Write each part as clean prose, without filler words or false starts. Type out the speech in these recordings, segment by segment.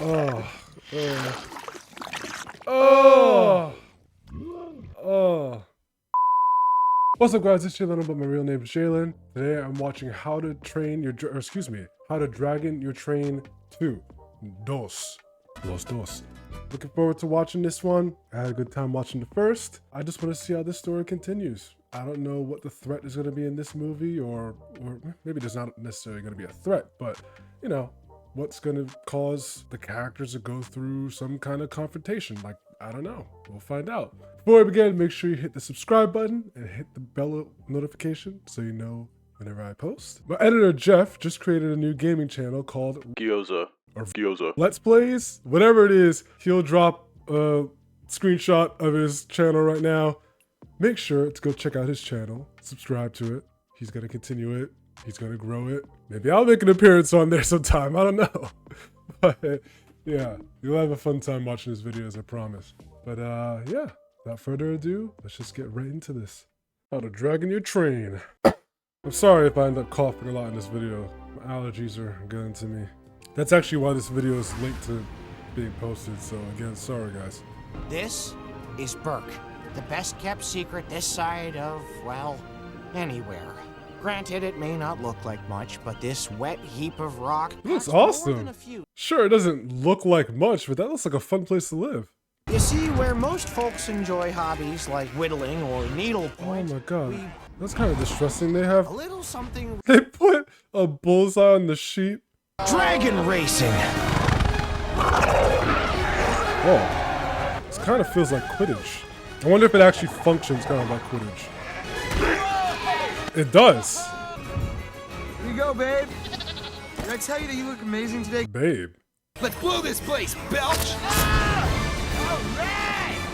Oh. Oh. Oh. What's up, guys? It's Jalen, but my real name is Jalen. Today I'm watching How to Train Your, How to Dragon Your Train 2. Los dos. Looking forward to watching this one. I had a good time watching the first. I just want to see how this story continues. I don't know what the threat is going to be in this movie, or maybe there's not necessarily going to be a threat, but you know, what's going to cause the characters to go through some kind of confrontation. Like, I don't know. We'll find out. Before we begin, make sure you hit the subscribe button and hit the bell notification so you know whenever I post. My editor, Jeff, just created a new gaming channel called Gyoza. Let's Plays. Whatever it is, he'll drop a screenshot of his channel right now. Make sure to go check out his channel. Subscribe to it. He's going to continue it. He's going to grow it. Maybe I'll make an appearance on there sometime. I don't know. But yeah, you'll have a fun time watching his videos, I promise. But yeah, without further ado, let's just get right into this. How to Dragon Your Train. I'm sorry if I end up coughing a lot in this video. My allergies are getting to me. That's actually why this video is late to being posted, so again, sorry guys. This is Berk, the best kept secret this side of, well, anywhere. Granted, it may not look like much, but this wet heap of rock It looks has more awesome. than a few. Sure, it doesn't look like much, but that looks like a fun place to live. You see, where most folks enjoy hobbies like whittling or Oh needlepoint, my god, that's kind of distressing. They have, a little something they put a bullseye on the sheet. dragon racing. Whoa, this kind of feels like Quidditch. I wonder if it actually functions kind of like Quidditch. It does. Here you go, babe. Did I tell you that you look amazing today? Babe. Let's blow this place, Belch!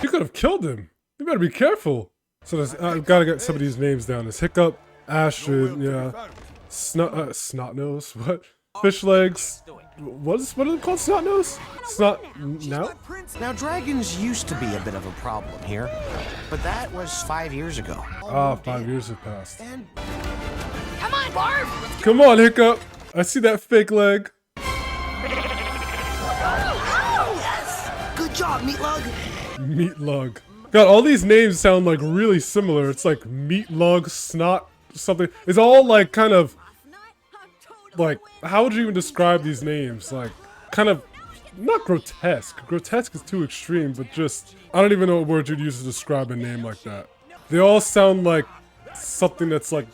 You could have killed him. You better be careful. So there's, I've got to get some of these names down. There's Hiccup, Astrid, yeah. Snot nose, what? Fish legs. What are they called? Snot nose? Snot now? Now, dragons used to be a bit of a problem here, but that was 5 years ago. Ah, 5 years have passed. And Come on, Barf! Come on, Hiccup. I see that fake leg. Good job, Meatlug. Meat lug. God, all these names sound like really similar. It's like meat lug, snot, something. It's all like kind of like, how would you even describe these names? Like, kind of, not grotesque. Grotesque is too extreme, but just, I don't even know what word you'd use to describe a name like that. They all sound like something that's like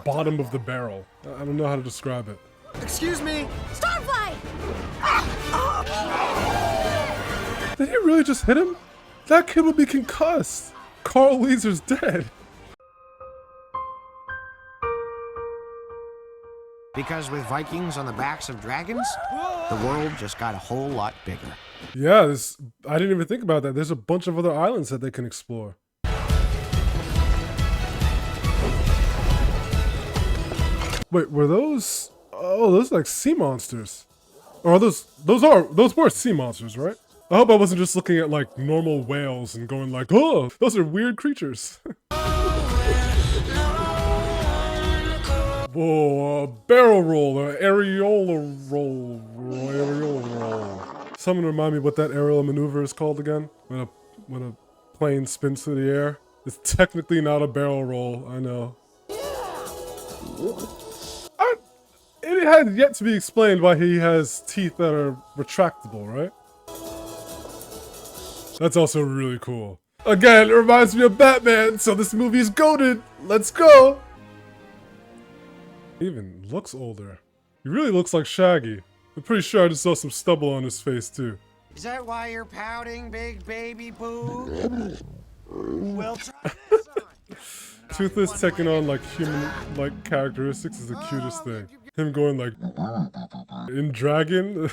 bottom of the barrel. I don't know how to describe it. Excuse me. Starfly! Did he really just hit him? That kid would be concussed. Carl Weezer's dead. because with Vikings on the backs of dragons, the world just got a whole lot bigger. Yeah, I didn't even think about that. There's a bunch of other islands that they can explore. Wait, were those? Oh, those are like sea monsters. Or those were sea monsters, right? I hope I wasn't just looking at like normal whales and going like, oh, those are weird creatures. Whoa, a barrel roll, an areola roll. Someone remind me what that aerial maneuver is called again? When a plane spins through the air? It's technically not a barrel roll, I know. It had yet to be explained why he has teeth that are retractable, right? That's also really cool. Again, it reminds me of Batman, so this movie is goated. Let's go! He even looks older. He really looks like Shaggy. I'm pretty sure I just saw some stubble on his face, too. Is that why you're pouting, big baby boo? We'll try this on. Toothless taking on like human-like characteristics is the cutest thing. Him going like in dragon.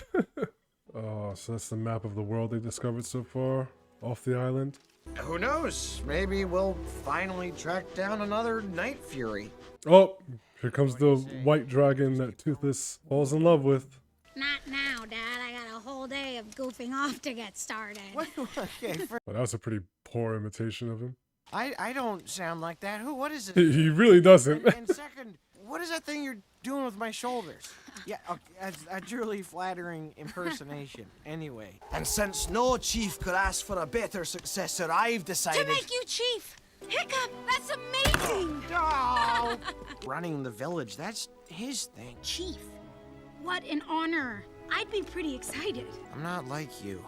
Oh, so that's the map of the world they discovered so far off the island. Who knows? Maybe we'll finally track down another Night Fury. Oh, here comes the white dragon that Toothless falls in love with. Not now, Dad. I got a whole day of goofing off to get started. Okay, Well, that was a pretty poor imitation of him. I don't sound like that. What is it? He really doesn't. And second, what is that thing you're doing with my shoulders? Yeah, a truly flattering impersonation. Anyway. And since no chief could ask for a better successor, I've decided... To make you chief! Hiccup, that's amazing! Oh. Running the village, that's his thing. Chief, what an honor. I'd be pretty excited. I'm not like you.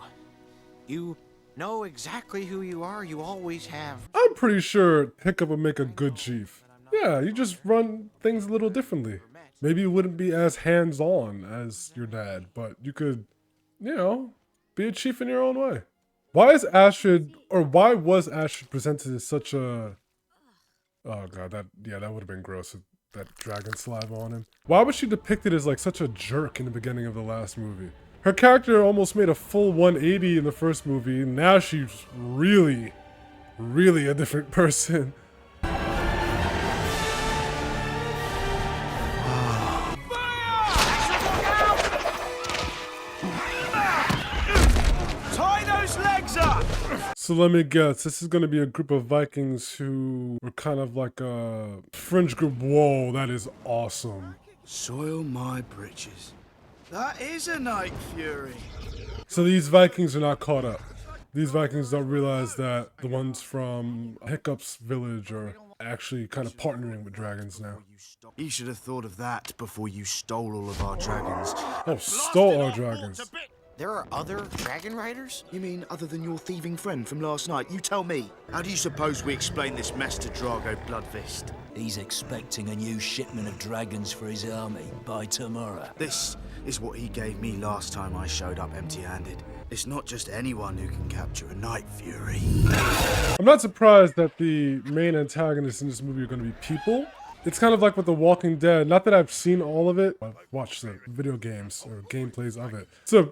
You know exactly who you are. You always have. I'm pretty sure Hiccup would make a good chief. Yeah, you just run things a little differently. Maybe you wouldn't be as hands-on as your dad, but you could, you know, be a chief in your own way. Why was Astrid presented as such a... Oh god, that would have been gross with that dragon saliva on him. Why was she depicted as like such a jerk in the beginning of the last movie? Her character almost made a full 180 in the first movie, and now she's really, really a different person. So let me guess, this is going to be a group of Vikings who were kind of like a fringe group. Whoa, that is awesome. Soil my britches. That is a Night Fury. So these Vikings are not caught up. These Vikings don't realize that the ones from Hiccup's village are actually kind of partnering with dragons now. You should have thought of that before you stole all of our dragons. Oh, stole our dragons. There are other dragon riders? You mean other than your thieving friend from last night? You tell me. How do you suppose we explain this mess to Drago Bloodfist? He's expecting a new shipment of dragons for his army by tomorrow. This is what he gave me last time I showed up empty-handed. It's not just anyone who can capture a Night Fury. I'm not surprised that the main antagonists in this movie are going to be people. It's kind of like with The Walking Dead. Not that I've seen all of it. I've watched the video games or gameplays of it. It's a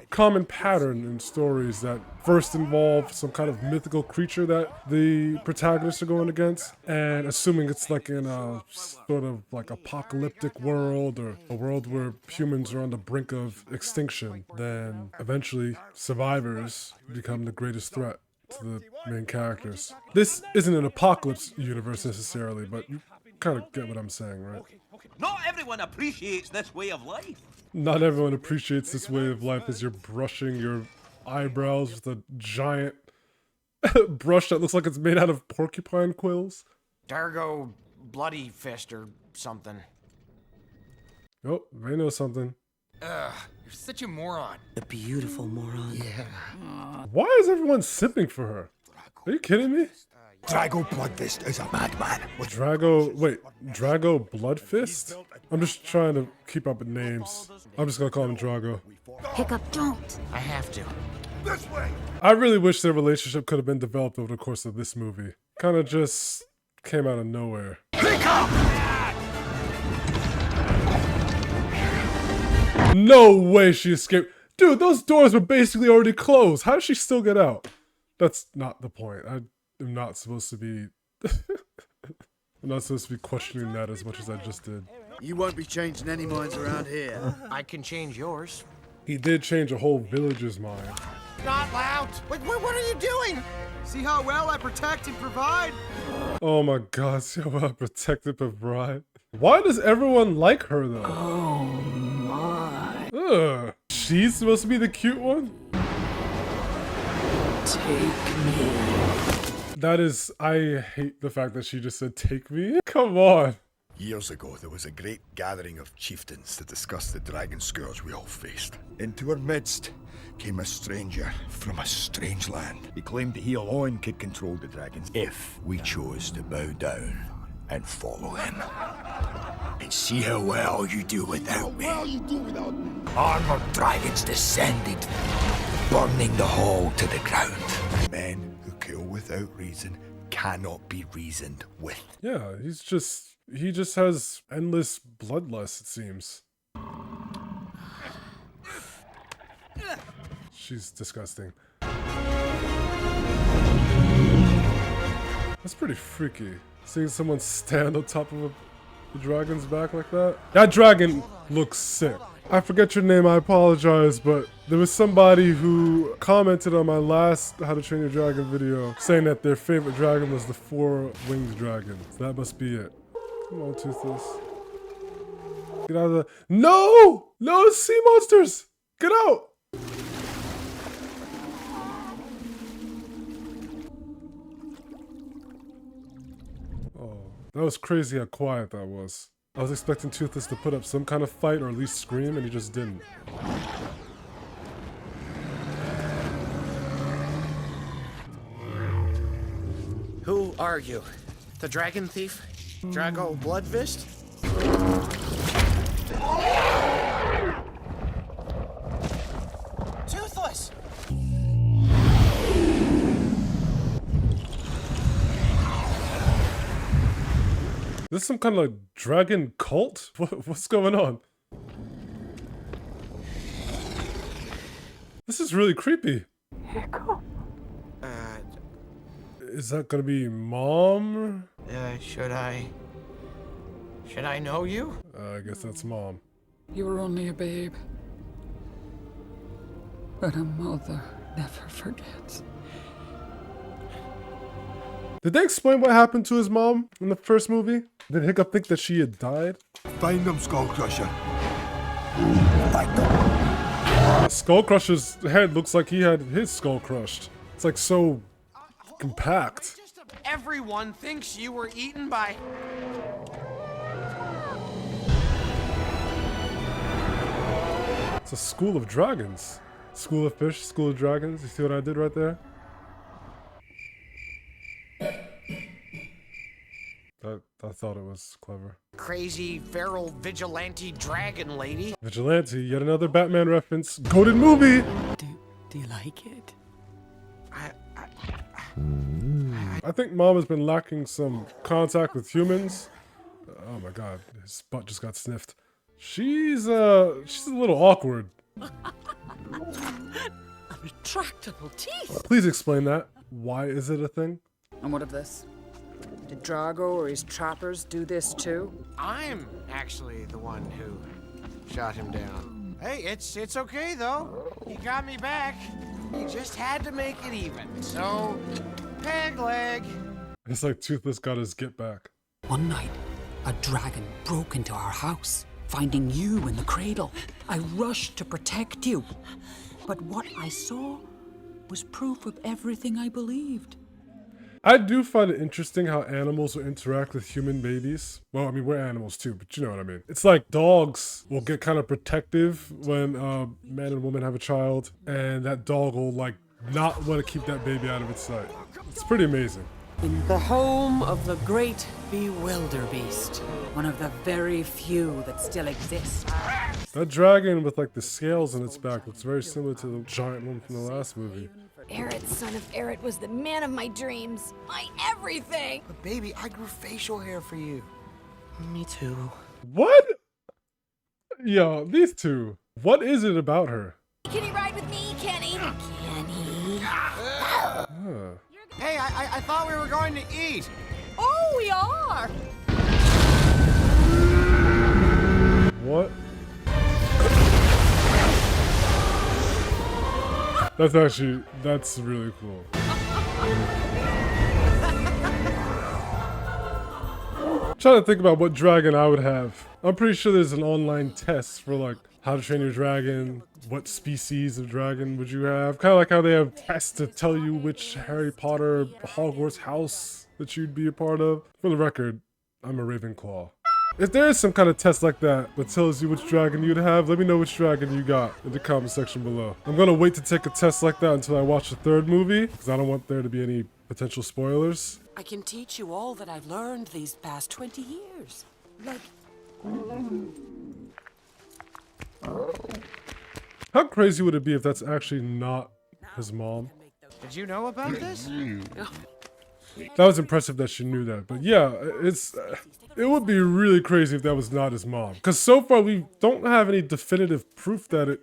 common pattern in stories that first involve some kind of mythical creature that the protagonists are going against, and assuming it's like in a sort of like apocalyptic world or a world where humans are on the brink of extinction, then eventually survivors become the greatest threat to the main characters. This isn't an apocalypse universe necessarily, but you kind of get what I'm saying, right? Not everyone appreciates this way of life. Not everyone appreciates this way of life as you're brushing your eyebrows with a giant brush that looks like it's made out of porcupine quills. Drago Bloody Fist or something. Oh, they know something. Ugh, you're such a moron. A beautiful moron. Yeah. Why is everyone sipping for her? Are you kidding me? Drago Bloodfist is a madman. Drago Bloodfist? I'm just trying to keep up with names. I'm just gonna call him Drago. Hiccup, don't. I have to. This way. I really wish their relationship could have been developed over the course of this movie. Kind of just came out of nowhere. No way she escaped. Dude, those doors were basically already closed. How did she still get out? That's not the point. I'm not supposed to be... I'm not supposed to be questioning that as much as I just did. You won't be changing any minds around here. I can change yours. He did change a whole village's mind. Not loud. What are you doing? See how well I protect and provide? Oh my god, see how well protected and provide. Why does everyone like her though? Oh my. Ugh. She's supposed to be the cute one? Take me. That is, I hate the fact that she just said, take me. Come on. Years ago, there was a great gathering of chieftains to discuss the dragon scourge we all faced. Into our midst came a stranger from a strange land. He claimed that he alone could control the dragons if we chose to bow down and follow him. And see how well you do without me. Armored dragons descended, burning the hall to the ground. Men who kill without reason cannot be reasoned with. Yeah, he just has endless bloodlust, it seems. She's disgusting. That's pretty freaky. Seeing someone stand on top of a dragon's back like that. That dragon looks sick. I forget your name, I apologize, but there was somebody who commented on my last How to Train Your Dragon video saying that their favorite dragon was the 4-winged dragon. So that must be it. Come on, Toothless. Get out of the... No! No, sea monsters! Get out! Oh, that was crazy how quiet that was. I was expecting Toothless to put up some kind of fight or at least scream, and he just didn't. Who are you? The dragon thief? Drago Bloodfist? Toothless! This is some kind of like dragon cult? What's going on? This is really creepy. Hiccup. Is that gonna be Mom? Should I know you? I guess that's Mom. You were only a babe. But a mother never forgets. Did they explain what happened to his mom in the first movie? Did Hiccup think that she had died? Find them, Skullcrusher. Find them. Skullcrusher's head looks like he had his skull crushed. It's like so compact. Everyone thinks you were eaten by... It's a school of dragons. School of fish, school of dragons. You see what I did right there? I thought it was clever. Crazy, feral, vigilante dragon lady. Vigilante, yet another Batman reference. Goated movie! Do you like it? I think Mom has been lacking some contact with humans. Oh my god, his butt just got sniffed. She's a little awkward. Retractable teeth. Please explain that. Why is it a thing? And what of this? Did Drago or his trappers do this too? I'm actually the one who shot him down. Hey, it's okay though. He got me back. He just had to make it even. So, peg leg. It's like Toothless got his get back. One night, a dragon broke into our house, finding you in the cradle. I rushed to protect you. But what I saw was proof of everything I believed. I do find it interesting how animals will interact with human babies. Well, I mean, we're animals too, but you know what I mean. It's like dogs will get kind of protective when man and woman have a child, and that dog will like not want to keep that baby out of its sight. It's pretty amazing. In the home of the great bewilderbeast, one of the very few that still exist. That dragon with like the scales on its back looks very similar to the giant one from the last movie. Eret, son of Eret, was the man of my dreams. My everything. But baby, I grew facial hair for you. Me too. What? Yo, these two. What is it about her? Can you ride with me, Kenny? Kenny. Hey, I thought we were going to eat. Oh, we are! What? That's really cool. I'm trying to think about what dragon I would have. I'm pretty sure there's an online test for like how to train your dragon, what species of dragon would you have. Kind of like how they have tests to tell you which Harry Potter Hogwarts house that you'd be a part of. For the record, I'm a Ravenclaw. If there is some kind of test like that tells you which dragon you'd have, let me know which dragon you got in the comment section below. I'm gonna wait to take a test like that until I watch the third movie, because I don't want there to be any potential spoilers. I can teach you all that I've learned these past 20 years. Like... How crazy would it be if that's actually not his mom? Did you know about this? That was impressive that she knew that, but yeah, it would be really crazy if that was not his mom. Because so far we don't have any definitive proof that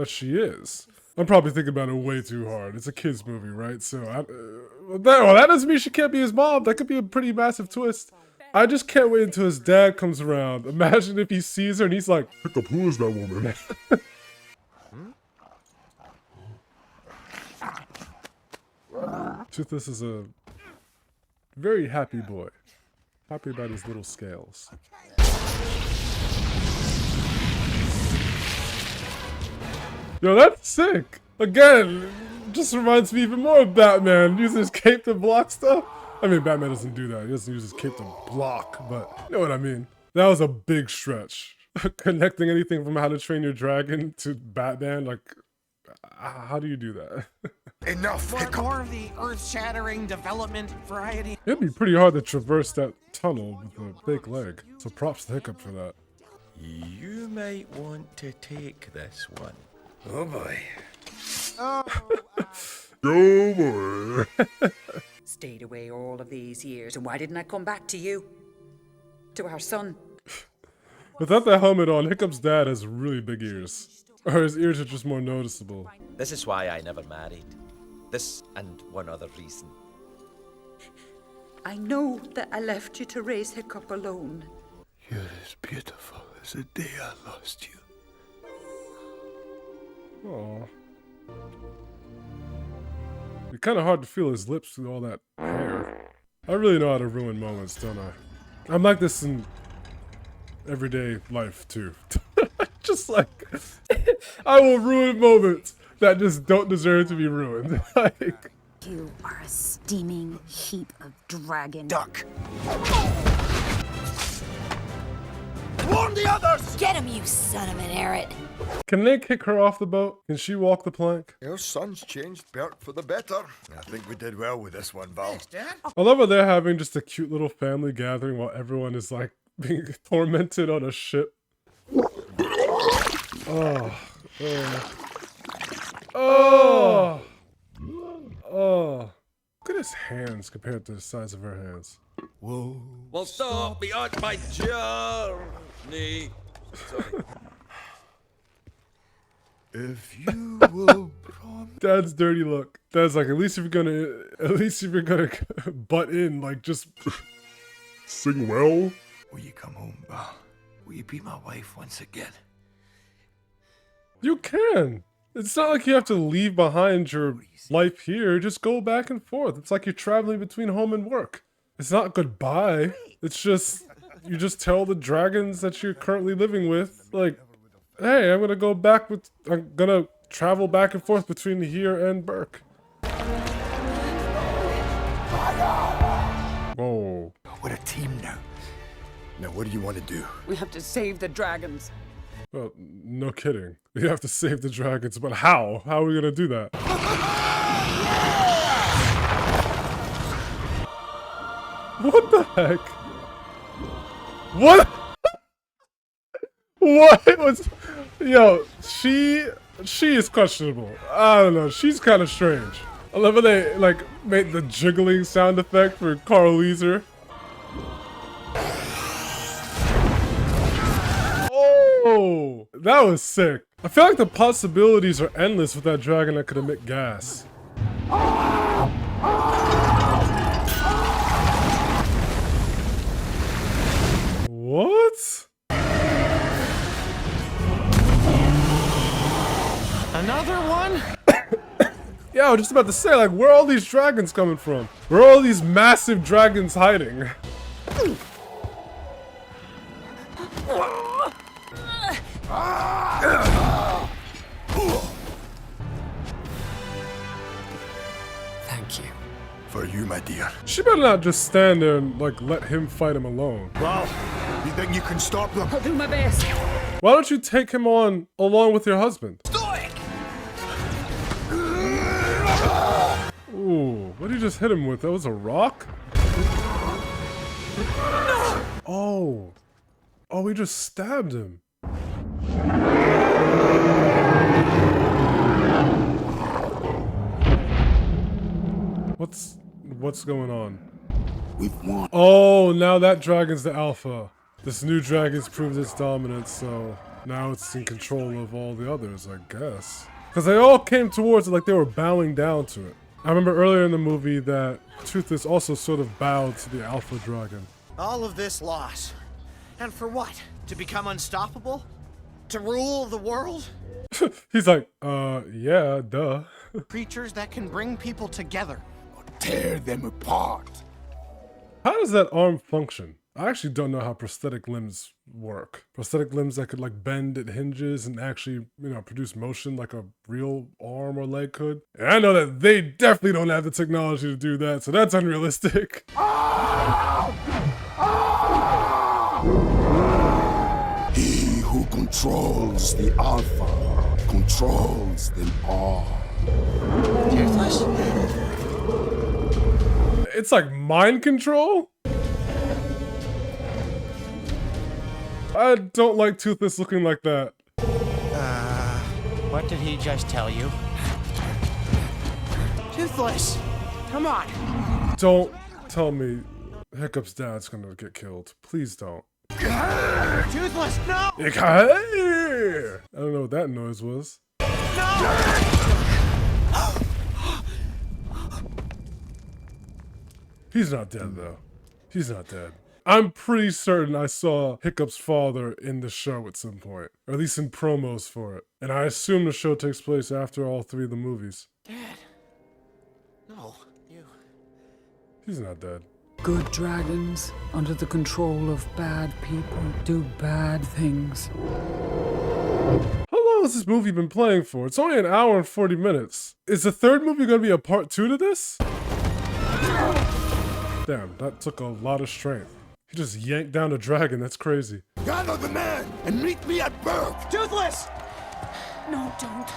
she is. I'm probably thinking about it way too hard. It's a kid's movie, right? So that doesn't mean she can't be his mom. That could be a pretty massive twist. I just can't wait until his dad comes around. Imagine if he sees her and he's like, "Hiccup, who is that woman?" Toothless is a very happy boy. Happy about his little scales. Yo, that's sick. Again, just reminds me even more of Batman. Using his cape to block stuff. I mean, Batman doesn't do that. He doesn't use his cape to block, but you know what I mean. That was a big stretch. Connecting anything from How to Train Your Dragon to Batman, like, how do you do that? Enough, Hiccup. More of the earth-shattering development variety. It'd be pretty hard to traverse that tunnel with a fake leg. So props to Hiccup for that. You might want to take this one. Oh boy. Oh, Go boy. Stayed away all of these years, and why didn't I come back to you? To our son? Without that helmet on, Hiccup's dad has really big ears. Or his ears are just more noticeable. This is why I never married. This and one other reason. I know that I left you to raise Hiccup alone. You're as beautiful as the day I lost you. Aww. It's kind of hard to feel his lips through all that hair. I really know how to ruin moments, don't I? I'm like this in everyday life, too. Just like, I will ruin moments that just don't deserve to be ruined. Like, You are a steaming heap of dragon. Duck. Warn the others! Get him, you son of an Arrett. can they kick her off the boat? Can she walk the plank? Your son's changed Berk for the better. I think we did well with this one, Val. Dad? I love how they're having just a cute little family gathering while everyone is like being tormented on a ship. Oh. Oh. Oh. Look at his hands compared to the size of her hands. Whoa. Well, stop me on my journey. Sorry. If you will promise. Dad's dirty look. Dad's like, at least if you're gonna butt in, like just sing well. Will you come home, Val? Will you be my wife once again? You can. It's not like you have to leave behind your life here. Just go back and forth. It's like you're traveling between home and work. It's not goodbye. It's just, you just tell the dragons that you're currently living with, like, hey, I'm gonna travel back and forth between here and Berk. Whoa. We're a team now. Now, what do you want to do? We have to save the dragons. Well, no kidding. You have to save the dragons, but how? How are we gonna do that? What the heck? What? What was? Yo, she is questionable. I don't know. She's kind of strange. I love how they like made the jiggling sound effect for Carl Weezer. Oh, that was sick. I feel like the possibilities are endless with that dragon that could emit gas. What? Another one? Yeah, I was just about to say, like, where are all these dragons coming from? Where are all these massive dragons hiding? Thank you. For you, my dear. She better not just stand there and, like, let him fight him alone. Val, you think you can stop them? I'll do my best. Why don't you take him on along with your husband? Stoic! Ooh, what did you just hit him with? That was a rock? Oh. Oh, he just stabbed him. What's going on? We've won. Oh, now that dragon's the alpha. This new dragon's proved its dominance, so now it's in control of all the others, I guess. Because they all came towards it like they were bowing down to it. I remember earlier in the movie that Toothless also sort of bowed to the alpha dragon. All of this loss. And for what? To become unstoppable? To rule the world? He's like, yeah, duh. Creatures that can bring people together. Tear them apart. How does that arm function? I actually don't know how prosthetic limbs work. Prosthetic limbs that could like bend at hinges and actually, produce motion like a real arm or leg could. And I know that they definitely don't have the technology to do that, so that's unrealistic. He who controls the Alpha controls them all. Toothless? It's like mind control? I don't like Toothless looking like that. What did he just tell you? Toothless! Come on! Don't tell me Hiccup's dad's gonna get killed. Please don't. Toothless, no! I don't know what that noise was. He's not dead though. He's not dead. I'm pretty certain I saw Hiccup's father in the show at some point, or at least in promos for it. And I assume the show takes place after all 3 of the movies. Dad. No, you. He's not dead. Good dragons, under the control of bad people, do bad things. How long has this movie been playing for? It's only an hour and 40 minutes. Is the 3rd movie gonna be a part 2 to this? Damn, that took a lot of strength. He just yanked down a dragon, that's crazy. Gather the men and meet me at Berk. Toothless! No, don't.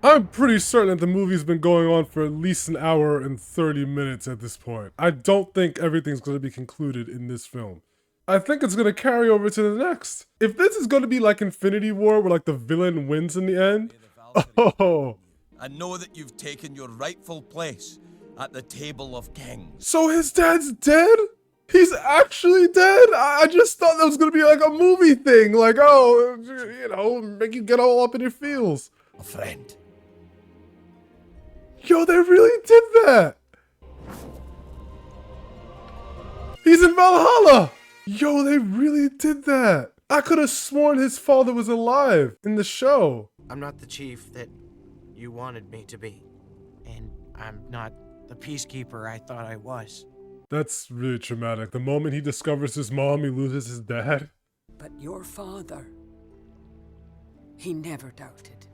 I'm pretty certain that the movie's been going on for at least an hour and 30 minutes at this point. I don't think everything's going to be concluded in this film. I think it's going to carry over to the next. If this is going to be like Infinity War where like the villain wins in the end, oh. And know that you've taken your rightful place at the table of kings. So his dad's dead? He's actually dead? I just thought that was going to be like a movie thing. Like, oh, make you get all up in your feels. A friend. Yo, they really did that. He's in Valhalla. Yo, they really did that. I could have sworn his father was alive in the show. I'm not the chief that you wanted me to be. And I'm not the peacekeeper I thought I was. That's really traumatic. The moment he discovers his mom, he loses his dad. But your father, he never doubted.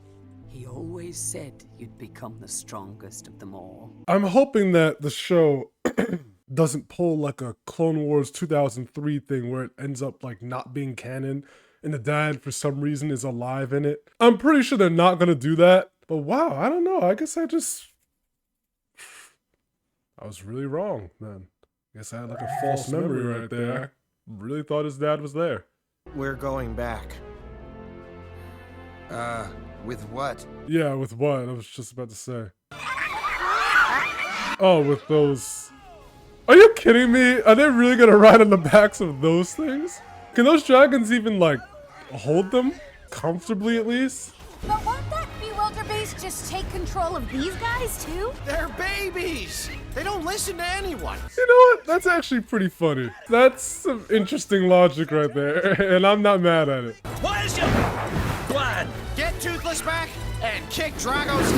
He always said you'd become the strongest of them all. I'm hoping that the show doesn't pull like a Clone Wars 2003 thing where it ends up like not being canon and the dad for some reason is alive in it. I'm pretty sure they're not gonna do that. But wow, I don't know. I guess I was really wrong then. I guess I had like a false memory right there. Really thought his dad was there. We're going back. With what? Yeah, with what? I was just about to say. Oh, with those. Are you kidding me? Are they really gonna ride on the backs of those things? Can those dragons even like hold them? Comfortably at least? But won't that bewilder beast just take control of these guys too? They're babies! They don't listen to anyone! You know what? That's actually pretty funny. That's some interesting logic right there, and I'm not mad at it. What is your plan? Get Toothless back and kick Drago's...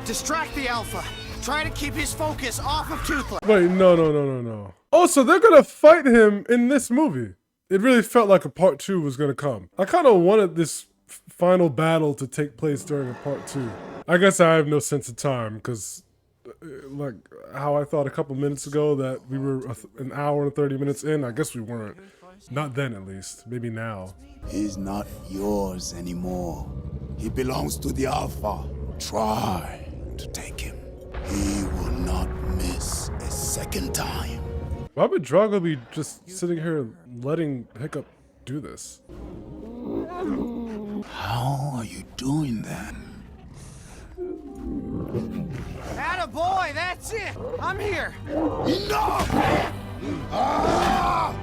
Distract the Alpha. Try to keep his focus off of Toothless. Wait, no. Oh, so they're gonna fight him in this movie. It really felt like a part 2 was gonna come. I kind of wanted this final battle to take place during a part 2. I guess I have no sense of time because like how I thought a couple minutes ago that we were an hour and 30 minutes in, I guess we weren't. Not then at least, maybe now. He's not yours anymore. He belongs to the Alpha. Try to take him. He will not miss a second time. Why would Drago be just sitting here letting Hiccup do this? How are you doing then? Attaboy, that's it! I'm here! Enough! I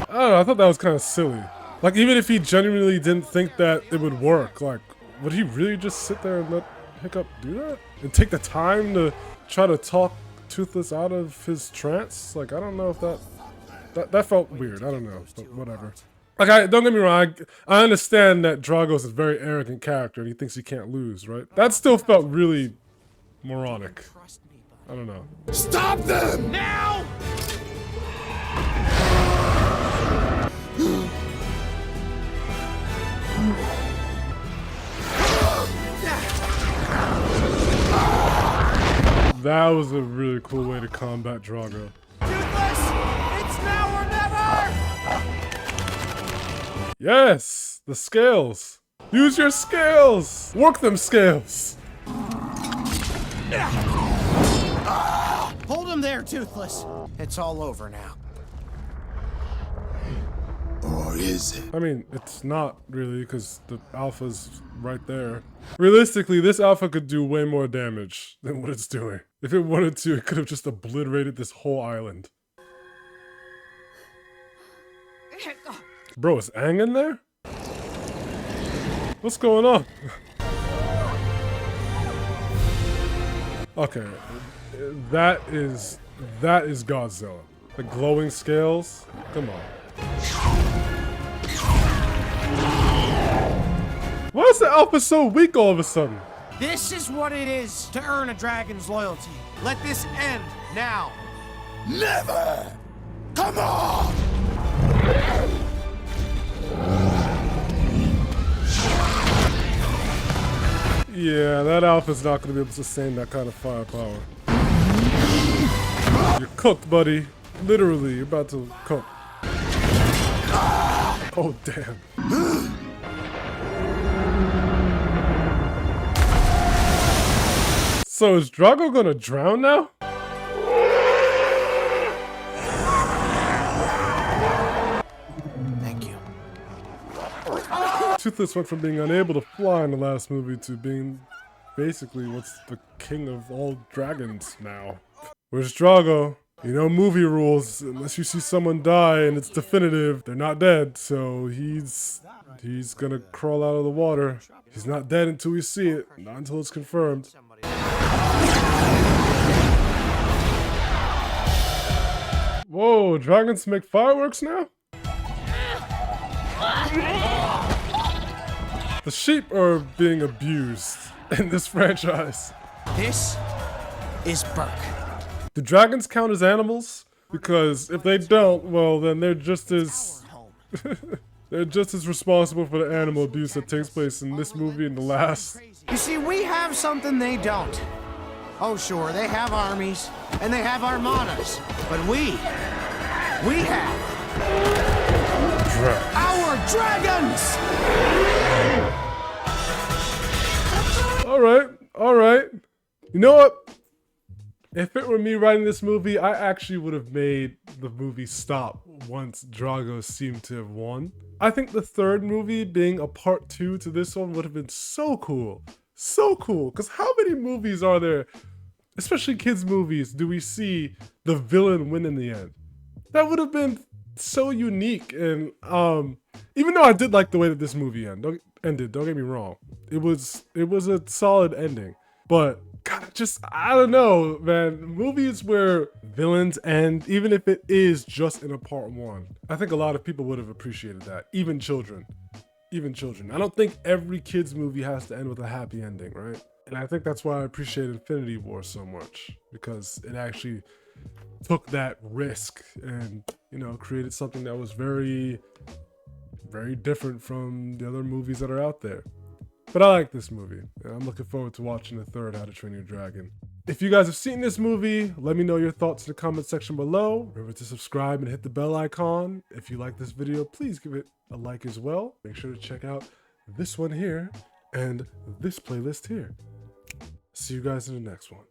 don't know, I thought that was kind of silly. Like, even if he genuinely didn't think that it would work, like, would he really just sit there and let Hiccup do that? And take the time to try to talk Toothless out of his trance? Like, I don't know if that felt weird. I don't know, but whatever. Like, don't get me wrong, I understand that Drago's a very arrogant character and he thinks he can't lose, right? That still felt really moronic. I don't know. Stop them! Now! That was a really cool way to combat Drago. Toothless! It's now or never! Yes! The scales! Use your scales! Work them scales! Hold him there, Toothless. It's all over now. Or is it? I mean, it's not really, because the alpha's right there. Realistically, this alpha could do way more damage than what it's doing. If it wanted to, it could have just obliterated this whole island. Bro, is Aang in there? What's going on? Okay, that is Godzilla. The glowing scales, come on. Why is the alpha so weak all of a sudden? This is what it is to earn a dragon's loyalty. Let this end now. Never! Come on! Yeah, that alpha's not gonna be able to sustain that kind of firepower. You're cooked, buddy. Literally, you're about to cook. Oh, damn. So is Drago gonna drown now? Thank you. Toothless went from being unable to fly in the last movie to being basically what's the king of all dragons now. Where's Drago? You know movie rules, unless you see someone die and it's definitive, they're not dead, so he's gonna crawl out of the water. He's not dead until we see it, not until it's confirmed. Whoa, dragons make fireworks now? The sheep are being abused in this franchise. This is Berk. Do dragons count as animals? Because if they don't, well, then they're just as they're just as responsible for the animal abuse that takes place in this movie and the last. You see, we have something they don't. Oh, sure, they have armies and they have armadas, but we have our dragons. All right. You know what? If it were me writing this movie, I actually would have made the movie stop once Drago seemed to have won. I think the third movie being a part 2 to this one would have been so cool. So cool. Because how many movies are there, especially kids' movies, do we see the villain win in the end? That would have been so unique. And even though I did like the way that this movie ended, don't get me wrong. It was a solid ending. But God, I don't know, man. Movies where villains end, even if it is just in a part 1, I think a lot of people would have appreciated that. Even children. I don't think every kid's movie has to end with a happy ending, right? And I think that's why I appreciate Infinity War so much, because it actually took that risk and, created something that was very, very different from the other movies that are out there. But I like this movie, and I'm looking forward to watching the third How to Train Your Dragon. If you guys have seen this movie, let me know your thoughts in the comment section below. Remember to subscribe and hit the bell icon. If you like this video, please give it a like as well. Make sure to check out this one here and this playlist here. See you guys in the next one.